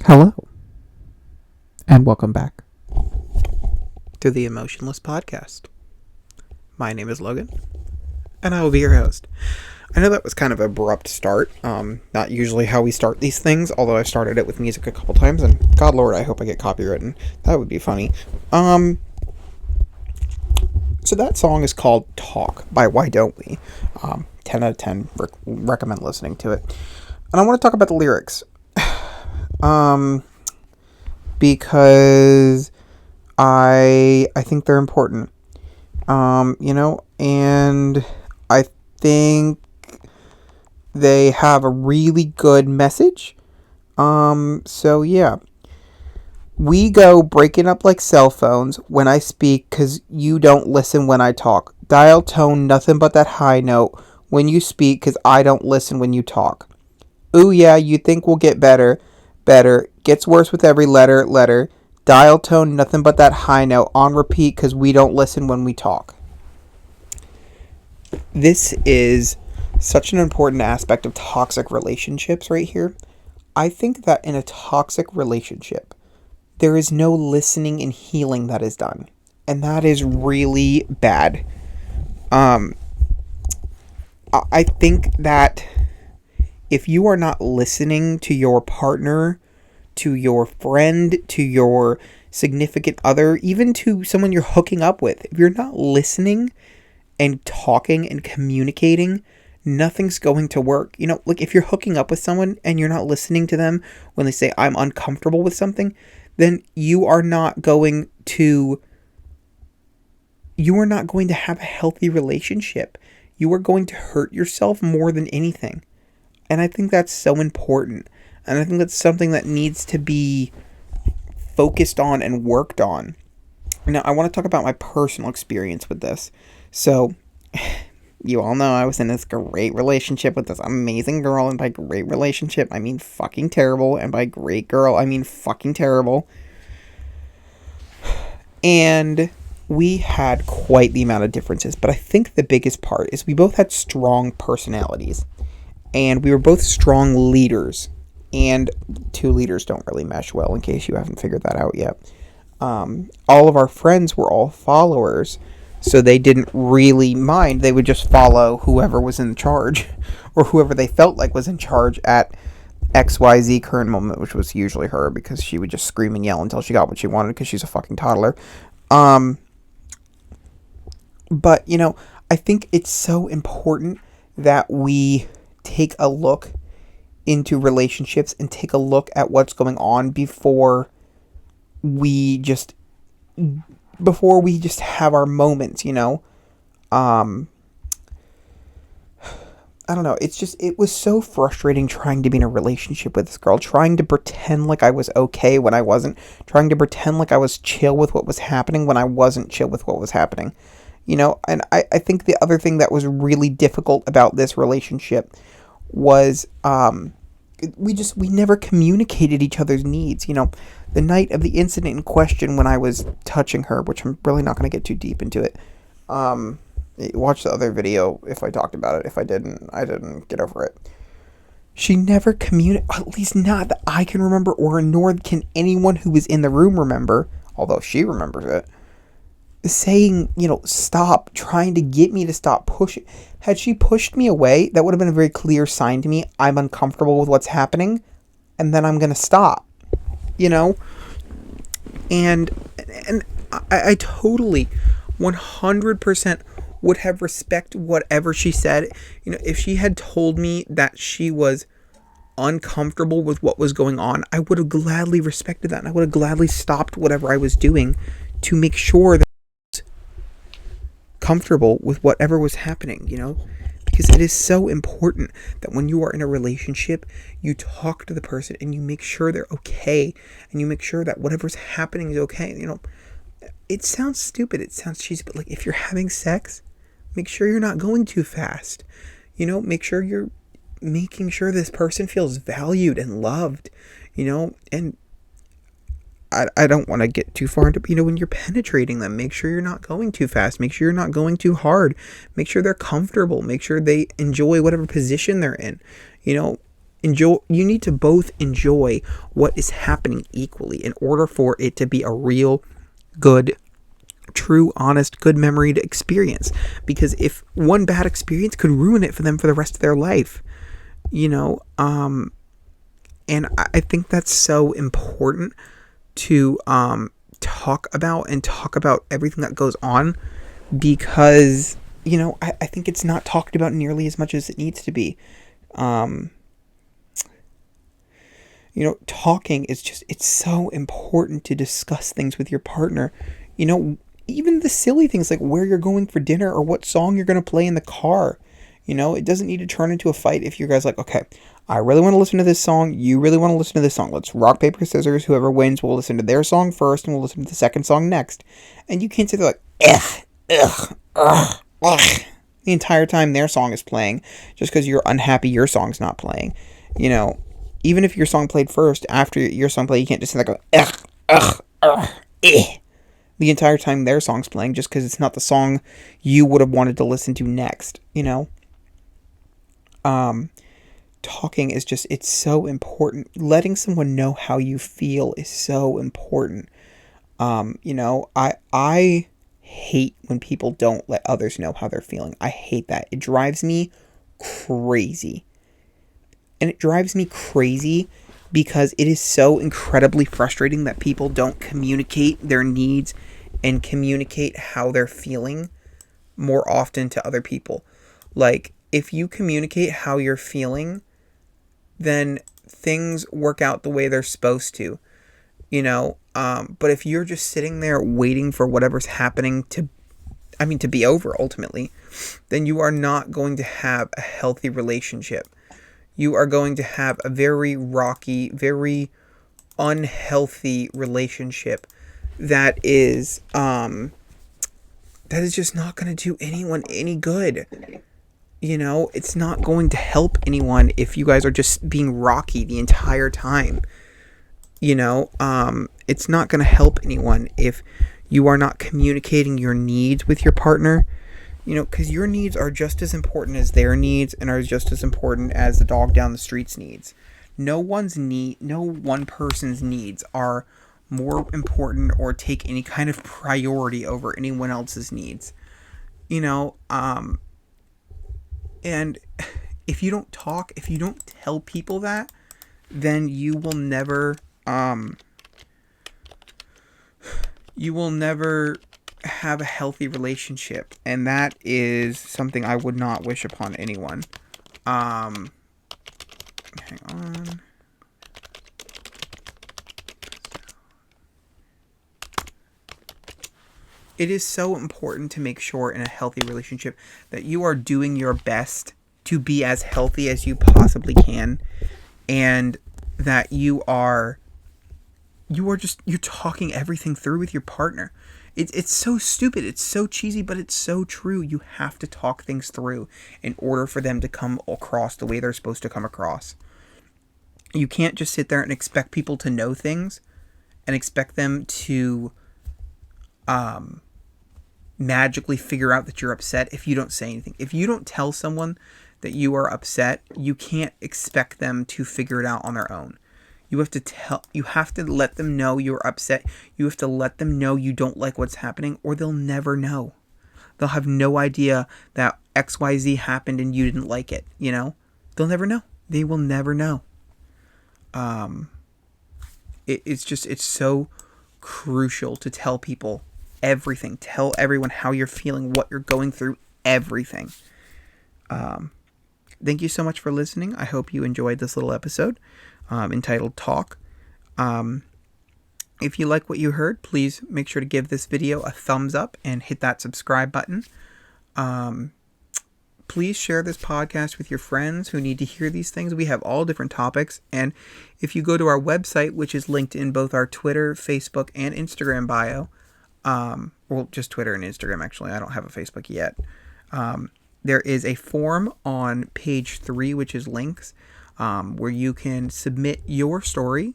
Hello, and welcome back to the Emotionless podcast. My name is Logan, and I will be your host. I know that was kind of an abrupt start. Not usually how we start these things, although I've started it with music a couple times, and God Lord, I hope I get copywritten. That would be funny. So that song is called Talk by Why Don't We? 10 out of 10, recommend listening to it. And I want to talk about the lyrics. Because I think they're important. And I think they have a really good message. So yeah. We go breaking up like cell phones when I speak cause you don't listen when I talk. Dial tone nothing but that high note when you speak cause I don't listen when you talk. Ooh yeah, you think we'll get better. Gets worse with every letter. Dial tone nothing but that high note on repeat cause we don't listen when we talk. This is such an important aspect of toxic relationships right here. I think that in a toxic relationship, there is no listening and healing that is done. And that is really bad. I think that if you are not listening to your partner, to your friend, to your significant other, even to someone you're hooking up with, if you're not listening and talking and communicating, nothing's going to work. Like if you're hooking up with someone and you're not listening to them when they say, I'm uncomfortable with something, then you are not going to have a healthy relationship. You are going to hurt yourself more than anything. And I think that's so important. And I think that's something that needs to be focused on and worked on. Now, I want to talk about my personal experience with this. So, you all know I was in this great relationship with this amazing girl. And by great relationship, I mean fucking terrible. And by great girl, I mean fucking terrible. And we had quite the amount of differences. But I think the biggest part is we both had strong personalities. And we were both strong leaders. And two leaders don't really mesh well, in case you haven't figured that out yet. All of our friends were all followers, so they didn't really mind. They would just follow whoever was in charge, or whoever they felt like was in charge at XYZ current moment, which was usually her, because she would just scream and yell until she got what she wanted, because she's a fucking toddler. But, I think it's so important that we take a look into relationships and take a look at what's going on before we just have our moments, I don't know. It was so frustrating trying to be in a relationship with this girl, trying to pretend like I was okay when I wasn't, trying to pretend like I was chill with what was happening when I wasn't chill with what was happening. And I think the other thing that was really difficult about this relationship was we never communicated each other's needs. The night of the incident in question when I was touching her, which I'm really not going to get too deep into it. Watch the other video if I talked about it. If I didn't get over it. She never communicated, at least not that I can remember, or nor can anyone who was in the room remember, although she remembers it, saying, stop, trying to get me to stop pushing. Had she pushed me away, that would have been a very clear sign to me, I'm uncomfortable with what's happening, and then I'm going to stop, And I totally, 100% would have respect whatever she said. If she had told me that she was uncomfortable with what was going on, I would have gladly respected that, and I would have gladly stopped whatever I was doing to make sure that I was comfortable with whatever was happening, because it is so important that when you are in a relationship, you talk to the person and you make sure they're okay, and you make sure that whatever's happening is okay. It sounds stupid, it sounds cheesy, but like if you're having sex, make sure you're not going too fast. Make sure you're making sure this person feels valued and loved, and I don't want to get too far into, when you're penetrating them, make sure you're not going too fast. Make sure you're not going too hard. Make sure they're comfortable. Make sure they enjoy whatever position they're in. both enjoy what is happening equally in order for it to be a real, good, true, honest, good memory to experience. Because if one bad experience could ruin it for them for the rest of their life, you know, and I think that's so important to talk about everything that goes on, because I think it's not talked about nearly as much as it needs to be. Talking is it's so important to discuss things with your partner. Even the silly things like where you're going for dinner or what song you're going to play in the car. It doesn't need to turn into a fight if you guys like, okay, I really want to listen to this song. You really want to listen to this song. Let's rock, paper, scissors. Whoever wins will listen to their song first and we'll listen to the second song next. And you can't sit there like, ugh, ugh, ugh, ugh, the entire time their song is playing just because you're unhappy your song's not playing. Even if your song played first, after your song played, you can't just sit there going, ugh, ugh, ugh, eh, the entire time their song's playing just because it's not the song you would have wanted to listen to next, Talking is it's so important. Letting someone know how you feel is so important. I hate when people don't let others know how they're feeling. I hate that. It drives me crazy. And it drives me crazy because it is so incredibly frustrating that people don't communicate their needs and communicate how they're feeling more often to other people. Like, if you communicate how you're feeling, then things work out the way they're supposed to, but if you're just sitting there waiting for whatever's happening to be over ultimately, then you are not going to have a healthy relationship. You are going to have a very rocky, very unhealthy relationship that is just not going to do anyone any good. It's not going to help anyone if you guys are just being rocky the entire time. It's not going to help anyone if you are not communicating your needs with your partner. Because your needs are just as important as their needs and are just as important as the dog down the street's needs. No one person's needs are more important or take any kind of priority over anyone else's needs. And if you don't tell people that, then you will never have a healthy relationship, and that is something I would not wish upon anyone. Hang on. It is so important to make sure in a healthy relationship that you are doing your best to be as healthy as you possibly can, and that you're talking everything through with your partner. It's so stupid, it's so cheesy, but it's so true. You have to talk things through in order for them to come across the way they're supposed to come across. You can't just sit there and expect people to know things and expect them to magically figure out that you're upset if you don't say anything. If you don't tell someone that you are upset, you can't expect them to figure it out on their own. You have to let them know you're upset. You have to let them know you don't like what's happening, or they'll never know. They'll have no idea that XYZ happened and you didn't like it, They'll never know. They will never know. It's so crucial to tell people everything. Tell everyone how you're feeling, what you're going through, everything. Thank you so much for listening. I hope you enjoyed this little episode entitled Talk. If you like what you heard, please make sure to give this video a thumbs up and hit that subscribe button. Please share this podcast with your friends who need to hear these things. We have all different topics. And if you go to our website, which is linked in both our Twitter, Facebook, and Instagram bio, well, just Twitter and Instagram, actually. I don't have a Facebook yet. There is a form on page 3, which is links, where you can submit your story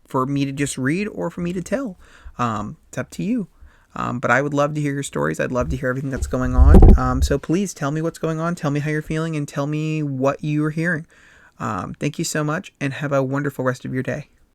for me to just read or for me to tell. It's up to you. But I would love to hear your stories. I'd love to hear everything that's going on. So please tell me what's going on. Tell me how you're feeling and tell me what you're hearing. Thank you so much and have a wonderful rest of your day.